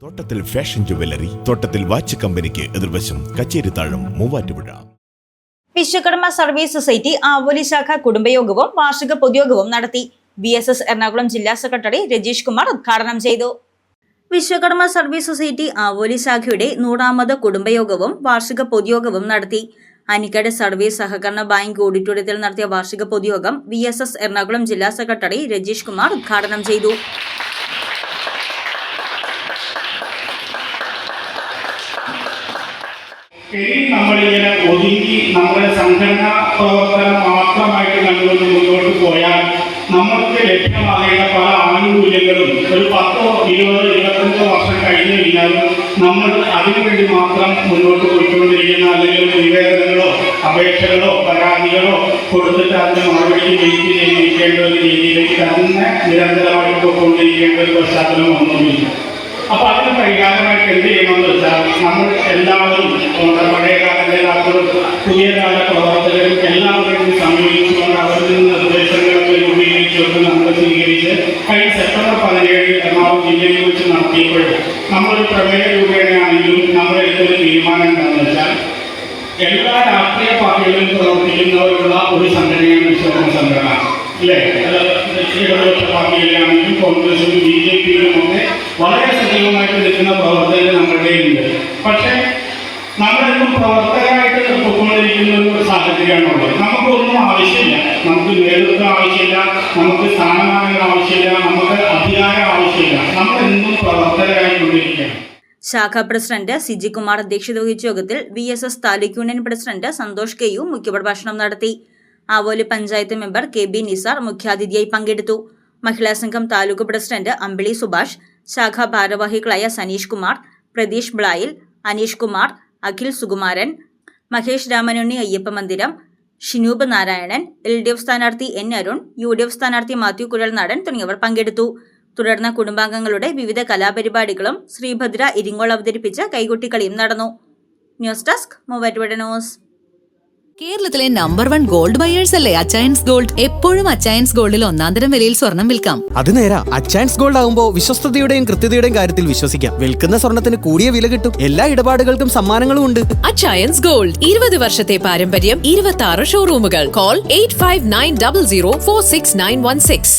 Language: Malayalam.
തോട്ടത്തിൽ ഫാഷൻ ജുവലറി, തോട്ടത്തിൽ വാച്ച് കമ്പനിക്ക് എതിർവശം, കച്ചേരിത്താഴം, മൂവാറ്റുപുഴ. വിശ്വകർമ്മ സർവീസ് സൊസൈറ്റി ആവോലി ശാഖ കുടുംബയോഗവും വാർഷിക പൊതുയോഗവും നടത്തി. BSS എറണാകുളം ജില്ലാ സെക്രട്ടറി രജീഷ് കുമാർ ഉദ്ഘാടനം ചെയ്തു. വിശ്വകർമ്മ സർവീസ് സൊസൈറ്റി ആവോലി ശാഖയുടെ 100ാമത് കുടുംബയോഗവും വാർഷിക പൊതുയോഗവും നടത്തി. അനിക്കട് സർവീസ് സഹകരണ ബാങ്ക് ഓഡിറ്റോറിയത്തിൽ നടത്തിയ വാർഷിക പൊതുയോഗം BSS എറണാകുളം ജില്ലാ സെക്രട്ടറി രജീഷ് കുമാർ ഉദ്ഘാടനം ചെയ്തു. ഇനി നമ്മളിങ്ങനെ ഒതുങ്ങി നമ്മുടെ സംഘടനാ പ്രവർത്തനം മാത്രമായിട്ട് കണ്ടുകൊണ്ട് മുന്നോട്ട് പോയാൽ നമ്മൾക്ക് ലഭ്യമാകേണ്ട പല ആനുകൂല്യങ്ങളും ഒരു 10, 20, 25 വർഷം കഴിഞ്ഞു കഴിഞ്ഞാലും നമ്മൾ അതിനുവേണ്ടി മാത്രം മുന്നോട്ട് പോയിക്കൊണ്ടിരിക്കുന്ന അല്ലെങ്കിൽ നിവേദനങ്ങളോ അപേക്ഷകളോ പരാതികളോ കൊടുത്തിട്ട് അതിന് മറുപടി വെയിറ്റ് ചെയ്തിരിക്കേണ്ട ഒരു രീതിയിലേക്ക് തന്നെ നിരന്തരമായിട്ട് പോയിക്കൊണ്ടിരിക്കേണ്ട ഒരു പശ്ചാത്തലം വന്നുകൊണ്ടിരിക്കും. അപ്പോൾ അതിന് പരിഹാരമായിട്ട് എന്ത് ചെയ്യണമെന്ന് വെച്ചാൽ നമ്മൾ എല്ലാവരും പഴയ കാലത്തിലും പുതിയ കാല പ്രവർത്തകരും എല്ലാവരും സമീപിച്ചുകൊണ്ട് അവരിൽ നിന്ന് നിർദ്ദേശങ്ങളൊക്കെ രൂപീകരിച്ചുകൊണ്ട് നമ്മൾ സ്വീകരിച്ച് കഴിഞ്ഞ സെപ്റ്റംബർ 17 എറണാകുളം ജില്ലയിൽ വെച്ച് നടത്തിയപ്പോൾ നമ്മളൊരു പ്രമേയ രൂപേണയാണെങ്കിലും നമ്മളെടുത്തൊരു തീരുമാനം എന്താണെന്ന് വെച്ചാൽ എല്ലാ രാഷ്ട്രീയ പാർട്ടികളിലും പ്രവർത്തിക്കുന്നവരുള്ള ഒരു സംഘടനയാണ് വിശ്വകർമ്മ സംഘടന, അല്ലേ? ഇടതുപക്ഷ പാർട്ടികളിലാണെങ്കിലും കോൺഗ്രസിലും BJPയിലും ഒക്കെ വളരെ സജീവമായിട്ട് നിൽക്കുന്ന പ്രവർത്തകർ നമ്മളുടെ ഉണ്ട്. പക്ഷേ നമ്മളെന്നും പ്രവർത്തകരായിട്ട് പൊയ്ക്കൊണ്ടിരിക്കുന്ന ഒരു സാഹചര്യമാണുള്ളത്. നമുക്കൊന്നും ആവശ്യമില്ല, നമുക്ക് നേതൃത്വം ആവശ്യമില്ല, നമുക്ക് സ്ഥാനമാനങ്ങൾ ആവശ്യമില്ല, നമുക്ക് അധികാരം ആവശ്യമില്ല. നമ്മളെന്നും പ്രവർത്തകരായിക്കൊണ്ടിരിക്കുകയാണ്. ശാഖാ പ്രസിഡന്റ് സിജി കുമാർ അധ്യക്ഷത വഹിച്ച യോഗത്തിൽ BSS taluk union president Santhosh KU മുഖ്യപ്രഭാഷണം നടത്തി. ആവോലി പഞ്ചായത്ത് മെമ്പർ KB നിസാർ മുഖ്യാതിഥിയായി പങ്കെടുത്തു. മഹിളാ സംഘം താലൂക്ക് പ്രസിഡന്റ് അമ്പിളി സുഭാഷ്, ശാഖാ ഭാരവാഹികളായ സനീഷ് കുമാർ, പ്രതീഷ് ബ്ലായിൽ, അനീഷ് കുമാർ, അഖിൽ സുകുമാരൻ, മഹേഷ് രാമനുണ്ണി, അയ്യപ്പ മന്ദിരം, ഷിനൂബ് നാരായണൻ, LDF സ്ഥാനാർത്ഥി N അരുൺ, UDF സ്ഥാനാർത്ഥി മാത്യു കുഴൽനാടൻ തുടങ്ങിയവർ പങ്കെടുത്തു. തുടർന്ന് കുടുംബാംഗങ്ങളുടെ വിവിധ കലാപരിപാടികളും ശ്രീഭദ്ര ഇരിങ്ങോൾ അവതരിപ്പിച്ച കൈകൊട്ടിക്കളിയും നടന്നു. News desk Muvattupuzha news. കേരളത്തിലെ നമ്പർ 1 ഗോൾഡ് ബയേഴ്സ് അല്ലേ അച്ചയൻസ് ഗോൾഡ്? എപ്പോഴും അച്ചയൻസ് ഗോൾഡിൽ ഒന്നാന്തരം വിലയിൽ സ്വർണം വിൽക്കാം. അത് നേരാ. അച്ചയൻസ് ഗോൾഡ് ആകുമ്പോ വിശ്വസ്തയുടെയും കൃത്യതയുടെയും കാര്യത്തിൽ വിശ്വസിക്കാം. വിൽക്കുന്ന സ്വർണത്തിന് കൂടിയ വില കിട്ടും. എല്ലാ ഇടപാടുകൾക്കും സമ്മാനങ്ങളും ഉണ്ട്. അച്ചയൻസ് ഗോൾഡ് 20 വർഷത്തെ പാരമ്പര്യം, 26 ഷോറൂമുകൾ. കോൾ 8590046916.